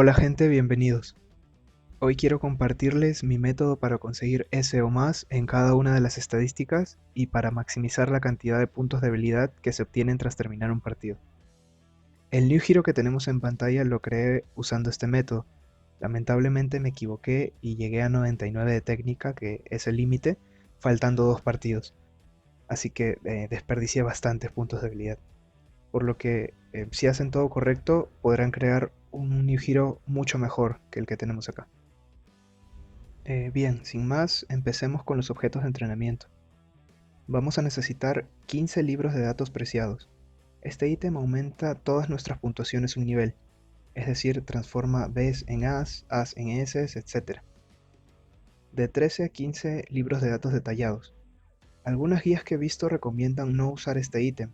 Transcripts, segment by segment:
Hola gente, bienvenidos. Hoy quiero compartirles mi método para conseguir S o más en cada una de las estadísticas y para maximizar la cantidad de puntos de habilidad que se obtienen tras terminar un partido. El New Hero que tenemos en pantalla lo creé usando este método. Lamentablemente me equivoqué y llegué a 99 de técnica, que es el límite, faltando 2 partidos. Así que desperdicié bastantes puntos de habilidad. Por lo que si hacen todo correcto podrán crear un New Hero mucho mejor que el que tenemos acá. Bien, sin más, empecemos con los objetos de entrenamiento. Vamos a necesitar 15 libros de datos preciados. Este ítem aumenta todas nuestras puntuaciones un nivel, es decir, transforma Bs en As, As en S, etc. De 13 a 15 libros de datos detallados. Algunas guías que he visto recomiendan no usar este ítem,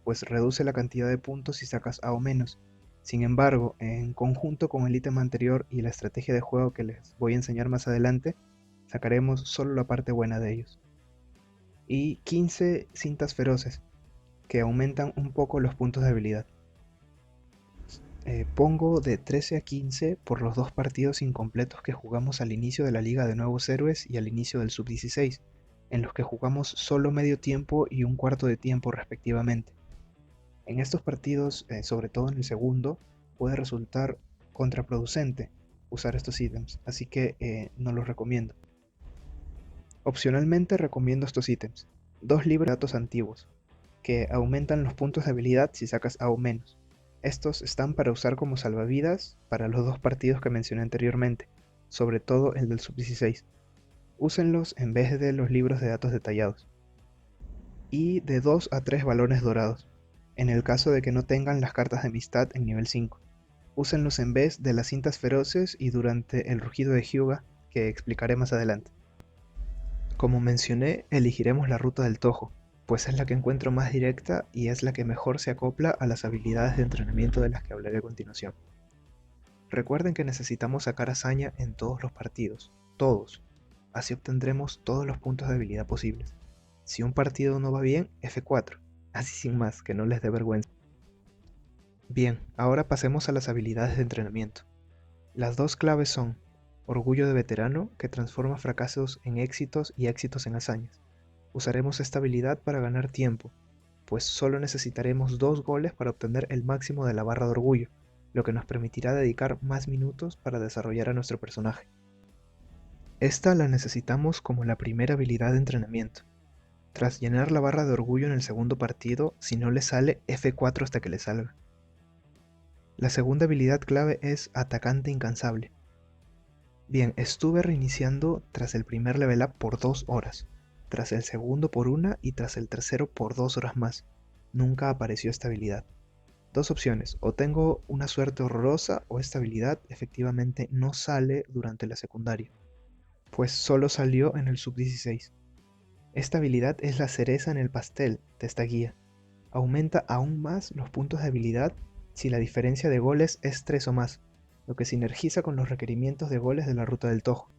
pues reduce la cantidad de puntos si sacas A o menos. Sin embargo, en conjunto con el ítem anterior y la estrategia de juego que les voy a enseñar más adelante, sacaremos solo la parte buena de ellos. Y 15 cintas feroces, que aumentan un poco los puntos de habilidad. Pongo de 13 a 15 por los dos partidos incompletos que jugamos al inicio de la Liga de Nuevos Héroes y al inicio del Sub-16, en los que jugamos solo medio tiempo y un cuarto de tiempo respectivamente. En estos partidos, sobre todo en el segundo, puede resultar contraproducente usar estos ítems, así que no los recomiendo. Opcionalmente recomiendo estos ítems: 2 libros de datos antiguos, que aumentan los puntos de habilidad si sacas A o menos. Estos están para usar como salvavidas para los dos partidos que mencioné anteriormente, sobre todo el del Sub-16. Úsenlos en vez de los libros de datos detallados. Y de 2 a 3 balones dorados, en el caso de que no tengan las cartas de amistad en nivel 5. Úsenlos en vez de las cintas feroces y durante el rugido de Hyuga, que explicaré más adelante. Como mencioné, elegiremos la ruta del Tojo, pues es la que encuentro más directa y es la que mejor se acopla a las habilidades de entrenamiento de las que hablaré a continuación. Recuerden que necesitamos sacar hazaña en todos los partidos, todos, así obtendremos todos los puntos de habilidad posibles. Si un partido no va bien, F4, así sin más, que no les dé vergüenza. Bien, ahora pasemos a las habilidades de entrenamiento. Las dos claves son Orgullo de Veterano, que transforma fracasos en éxitos y éxitos en hazañas. Usaremos esta habilidad para ganar tiempo, pues solo necesitaremos 2 goles para obtener el máximo de la barra de orgullo, lo que nos permitirá dedicar más minutos para desarrollar a nuestro personaje. Esta la necesitamos como la primera habilidad de entrenamiento. Tras llenar la barra de orgullo en el segundo partido, si no le sale, F4 hasta que le salga. La segunda habilidad clave es Atacante Incansable. Bien, estuve reiniciando tras el primer level up por 2 horas, tras el segundo por 1 y tras el tercero por 2 horas más. Nunca apareció esta habilidad. Dos opciones: o tengo una suerte horrorosa o esta habilidad efectivamente no sale durante la secundaria, pues solo salió en el sub-16. Esta habilidad es la cereza en el pastel de esta guía. Aumenta aún más los puntos de habilidad si la diferencia de goles es 3 o más, lo que sinergiza con los requerimientos de goles de la ruta del Tojo.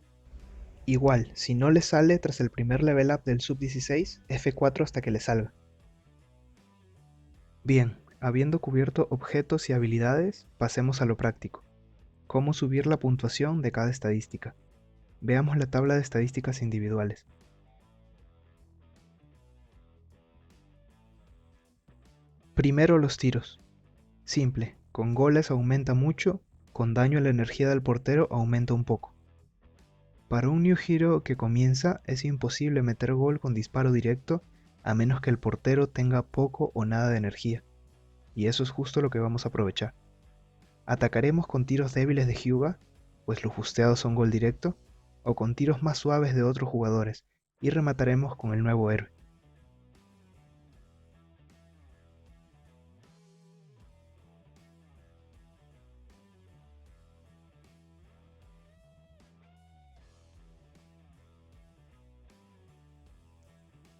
Igual, si no le sale tras el primer level up del sub-16, F4 hasta que le salga. Bien, habiendo cubierto objetos y habilidades, pasemos a lo práctico. ¿Cómo subir la puntuación de cada estadística? Veamos la tabla de estadísticas individuales. Primero los tiros. Simple, con goles aumenta mucho, con daño a la energía del portero aumenta un poco. Para un New Hero que comienza es imposible meter gol con disparo directo a menos que el portero tenga poco o nada de energía, y eso es justo lo que vamos a aprovechar. Atacaremos con tiros débiles de Hyuga, pues los busteados son gol directo, o con tiros más suaves de otros jugadores, y remataremos con el nuevo héroe.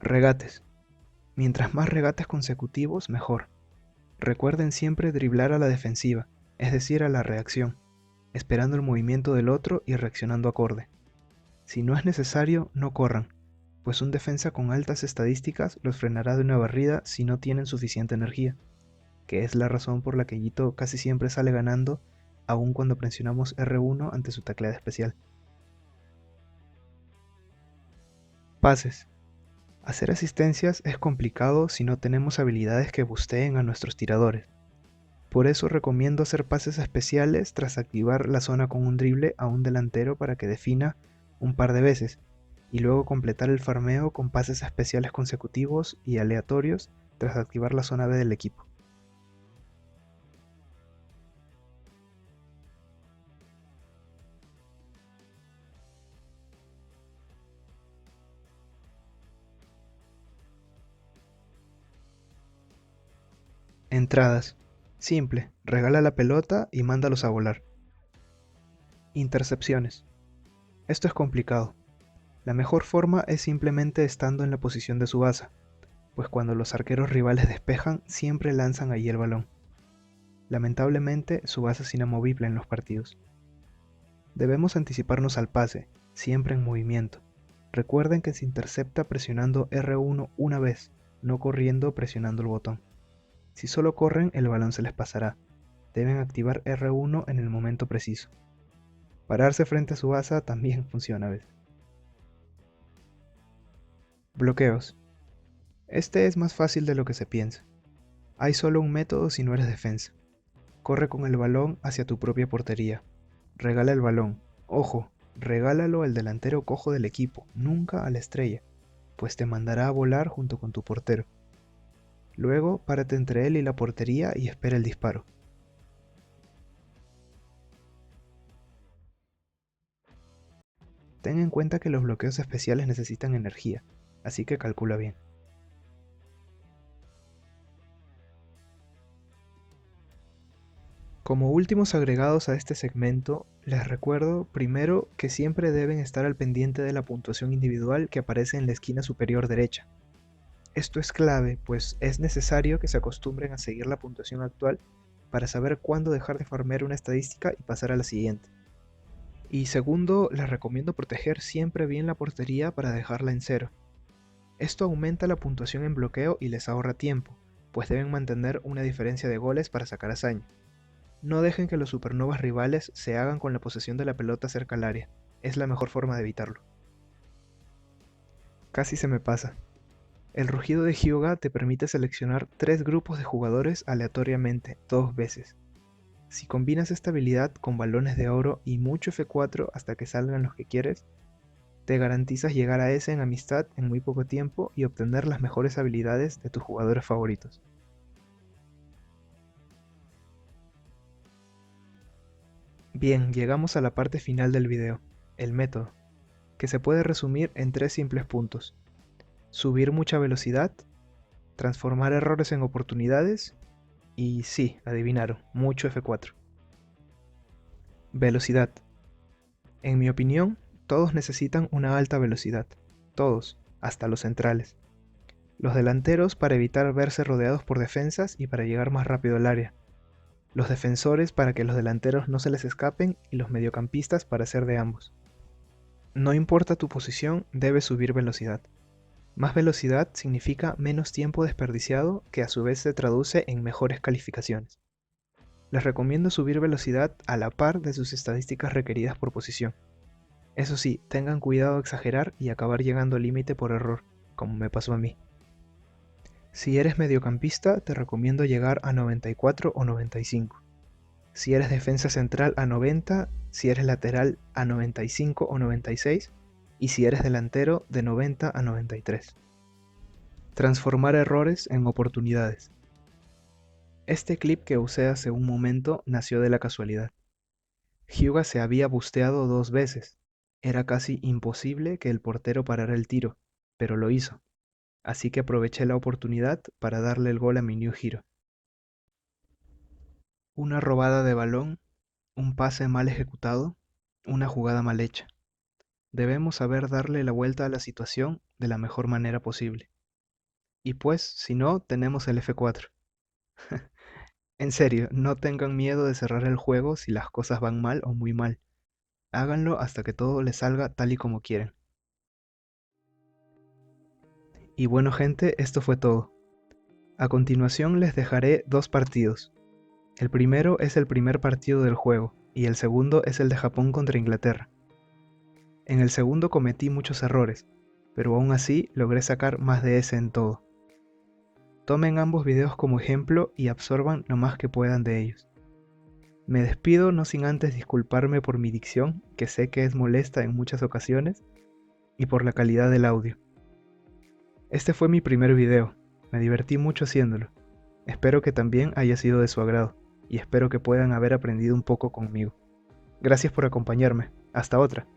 Regates. Mientras más regates consecutivos, mejor. Recuerden siempre driblar a la defensiva, es decir, a la reacción, esperando el movimiento del otro y reaccionando acorde. Si no es necesario, no corran, pues un defensa con altas estadísticas los frenará de una barrida si no tienen suficiente energía, que es la razón por la que Yito casi siempre sale ganando aun cuando presionamos R1 ante su tecleada especial. Pases. Hacer asistencias es complicado si no tenemos habilidades que boosteen a nuestros tiradores. Por eso recomiendo hacer pases especiales tras activar la zona con un drible a un delantero para que defina un par de veces, y luego completar el farmeo con pases especiales consecutivos y aleatorios tras activar la zona B del equipo. Entradas. Simple, regala la pelota y mándalos a volar. Intercepciones. Esto es complicado. La mejor forma es simplemente estando en la posición de su base, pues cuando los arqueros rivales despejan siempre lanzan allí el balón. Lamentablemente su base es inamovible en los partidos. Debemos anticiparnos al pase, siempre en movimiento. Recuerden que se intercepta presionando R1 una vez, no corriendo presionando el botón. Si solo corren, el balón se les pasará. Deben activar R1 en el momento preciso. Pararse frente a su base también funciona a veces. Bloqueos. Este es más fácil de lo que se piensa. Hay solo un método si no eres defensa. Corre con el balón hacia tu propia portería. Regala el balón. Ojo, regálalo al delantero cojo del equipo, nunca a la estrella, pues te mandará a volar junto con tu portero. Luego, párate entre él y la portería y espera el disparo. Ten en cuenta que los bloqueos especiales necesitan energía, así que calcula bien. Como últimos agregados a este segmento, les recuerdo primero que siempre deben estar al pendiente de la puntuación individual que aparece en la esquina superior derecha. Esto es clave, pues es necesario que se acostumbren a seguir la puntuación actual para saber cuándo dejar de farmear una estadística y pasar a la siguiente. Y segundo, les recomiendo proteger siempre bien la portería para dejarla en 0. Esto aumenta la puntuación en bloqueo y les ahorra tiempo, pues deben mantener una diferencia de goles para sacar hazaña. No dejen que los supernovas rivales se hagan con la posesión de la pelota cerca al área, es la mejor forma de evitarlo. Casi se me pasa. El rugido de Hyuga te permite seleccionar 3 grupos de jugadores aleatoriamente 2 veces. Si combinas esta habilidad con balones de oro y mucho F4 hasta que salgan los que quieres, te garantizas llegar a ese en amistad en muy poco tiempo y obtener las mejores habilidades de tus jugadores favoritos. Bien, llegamos a la parte final del video, el método, que se puede resumir en 3 simples puntos. Subir mucha velocidad, transformar errores en oportunidades y sí, adivinaron, mucho F4. Velocidad. En mi opinión, todos necesitan una alta velocidad. Todos, hasta los centrales. Los delanteros para evitar verse rodeados por defensas y para llegar más rápido al área. Los defensores para que los delanteros no se les escapen y los mediocampistas para hacer de ambos. No importa tu posición, debes subir velocidad. Más velocidad significa menos tiempo desperdiciado que a su vez se traduce en mejores calificaciones. Les recomiendo subir velocidad a la par de sus estadísticas requeridas por posición. Eso sí, tengan cuidado de exagerar y acabar llegando al límite por error, como me pasó a mí. Si eres mediocampista, te recomiendo llegar a 94 o 95. Si eres defensa central a 90, si eres lateral a 95 o 96, y si eres delantero de 90 a 93. Transformar errores en oportunidades. Este clip que usé hace un momento nació de la casualidad. Hyuga se había busteado 2 veces. Era casi imposible que el portero parara el tiro, pero lo hizo. Así que aproveché la oportunidad para darle el gol a mi New Hero. Una robada de balón, un pase mal ejecutado, una jugada mal hecha. Debemos saber darle la vuelta a la situación de la mejor manera posible. Y pues, si no, tenemos el F4. En serio, no tengan miedo de cerrar el juego si las cosas van mal o muy mal. Háganlo hasta que todo les salga tal y como quieren. Y bueno gente, esto fue todo. A continuación les dejaré 2 partidos. El primero es el primer partido del juego, y el segundo es el de Japón contra Inglaterra. En el segundo cometí muchos errores, pero aún así logré sacar más de ese en todo. Tomen ambos videos como ejemplo y absorban lo más que puedan de ellos. Me despido no sin antes disculparme por mi dicción, que sé que es molesta en muchas ocasiones, y por la calidad del audio. Este fue mi primer video, me divertí mucho haciéndolo. Espero que también haya sido de su agrado, y espero que puedan haber aprendido un poco conmigo. Gracias por acompañarme, hasta otra.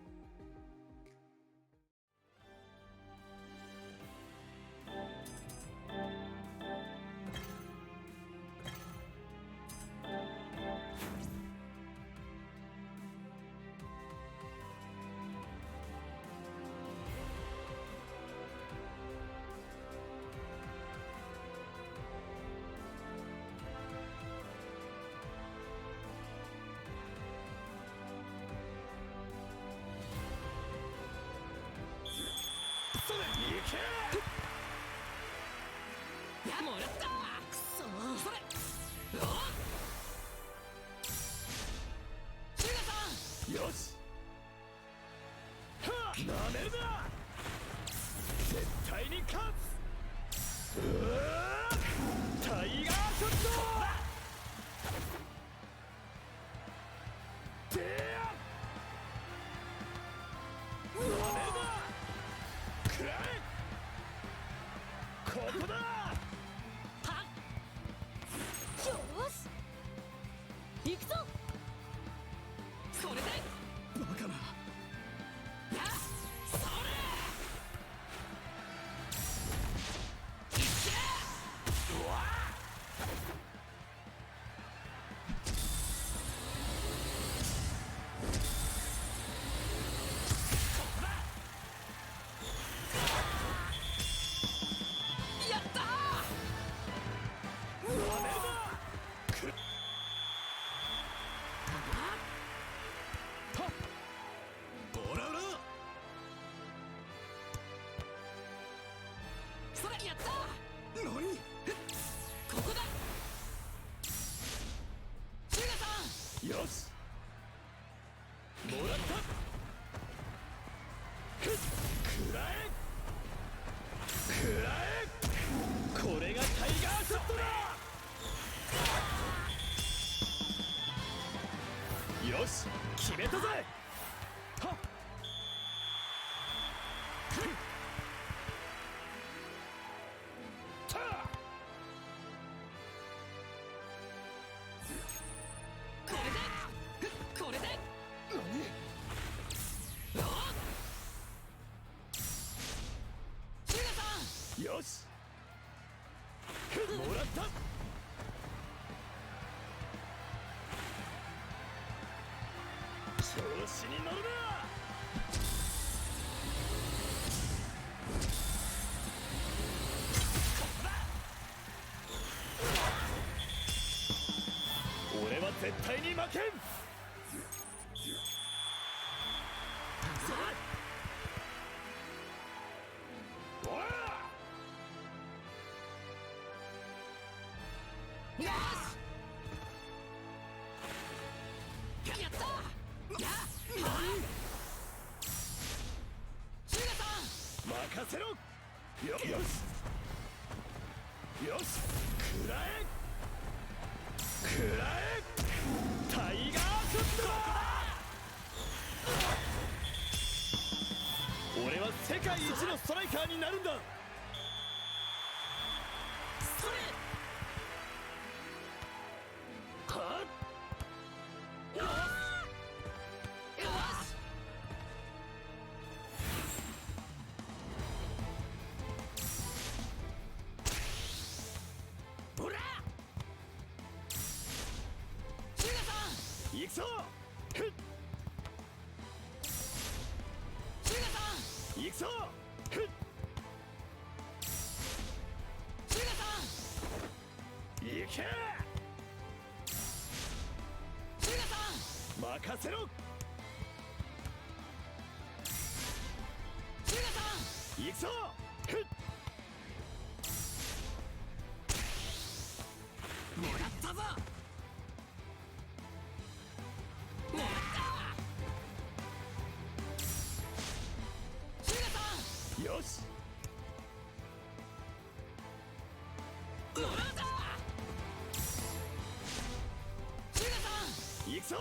くぞ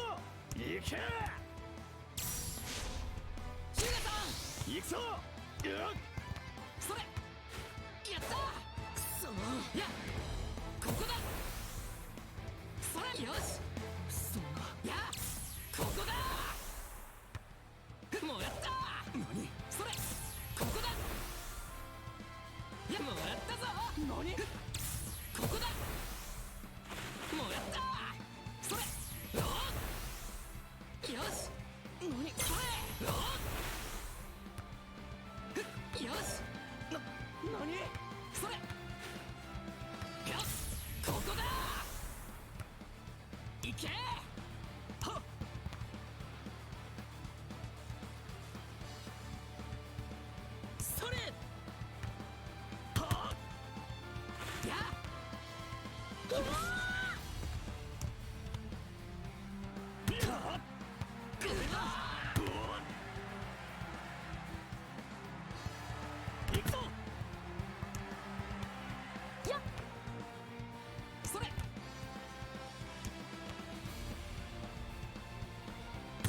行けシュガさん行くぞそれやったくそいやここだそれよしそんないやここだもらった何それここだいやもらったぞ何ここだもらったそれよし何それよし何それよしここだいけはっそれはっやうわ行くぞやっそれ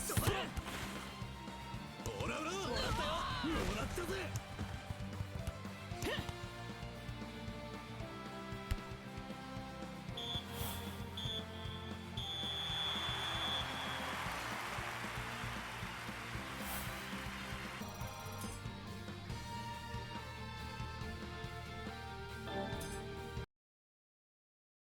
それオラオラもらったよもらったぜ